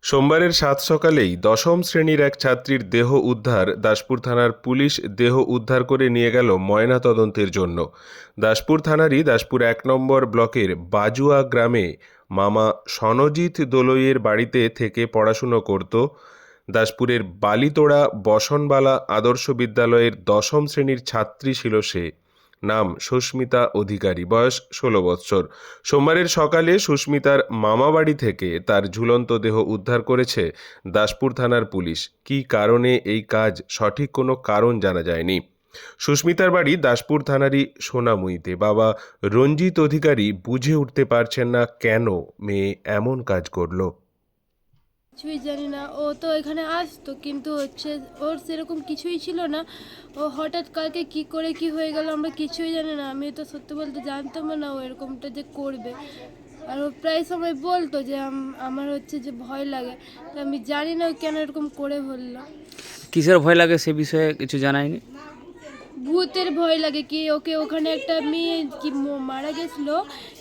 সোমবারের সাত সকালেই দশম শ্রেণীর এক ছাত্রীর দেহ উদ্ধার। দাসপুর থানার পুলিশ দেহ উদ্ধার করে নিয়ে গেল ময়না তদন্তের জন্য। দাসপুর থানারই দাসপুর ১ নম্বর ব্লকের বাজুয়া গ্রামে মামা সনজিৎ দোলইয়ের বাড়িতে থেকে পড়াশুনো করত। দাসপুরের বালিতোড়া বসনবালা আদর্শ বিদ্যালয়ের দশম শ্রেণীর ছাত্রী ছিল সে। নাম সুস্মিতা অধিকারী, বয়স ১৬ বৎসর। সোমবারের সকালে সুস্মিতার মামাবাড়ি থেকে তার ঝুলন্ত দেহ উদ্ধার করেছে দাসপুর থানার পুলিশ। কী কারণে এই কাজ, সঠিক কোনো কারণ জানা যায়নি। সুস্মিতার বাড়ি দাসপুর থানারই সোনামুইতে। বাবা রঞ্জিত অধিকারী বুঝে উঠতে পারছেন না কেন মেয়ে এমন কাজ করলো। কিছুই জানি না। ও তো এখানে আসতো, কিন্তু ওর সেরকম কিছুই ছিল না। ও হঠাৎ কালকে কি করে কি হয়ে গেল আমরা কিছুই জানি না। আমি তো সত্যি বলতে জানতাম না ও এরকমটা যে করবে। আর ও প্রায় সময় বলতো যে আমার যে ভয় লাগে। তো আমি জানি না ও কেন এরকম করে বললো। কিসের ভয় লাগে সে বিষয়ে কিছু জানায়নি? ভূতের ভয় লাগে, কি ওকে ওখানে একটা মেয়ে কি মারা গেছিলো,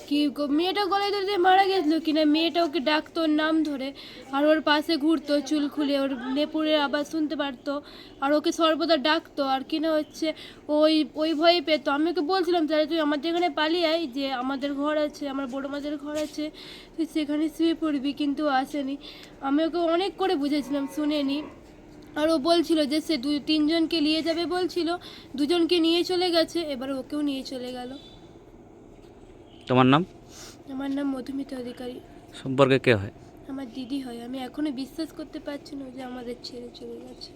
কি মেয়েটা গলায় ধরে দিয়ে মারা গেছিলো কিনা, মেয়েটা ওকে ডাকতো ওর নাম ধরে, আর ওর পাশে ঘুরতো চুল খুলে, ওর নেপুরের আবার শুনতে পারতো, আর ওকে সর্বদা ডাকতো। আর কিনা ওই ওই ভয় পেতো। আমি ওকে বলছিলাম তাহলে তুই আমাদের এখানে পালিয়ে আয়, যে আমাদের ঘর আছে, আমার বড় মাদের ঘর আছে, তুই সেখানে শুয়ে পড়বি, কিন্তু আসেনি। আমি ওকে অনেক করে বুঝেছিলাম, শুনেনি। আর ও বলছিল যে সে ২-৩ জনকে নিয়ে যাবে বলছিল, ২জনকে নিয়ে চলে গেছে, এবার ওকেও নিয়ে চলে গেল। তোমার নাম? আমার নাম মধুমিতা অধিকারী। সম্পর্কে কে হয়? আমার দিদি হয়। আমি এখনো বিশ্বাস করতে পারছি না যে আমাদের ছেড়ে চলে গেছে।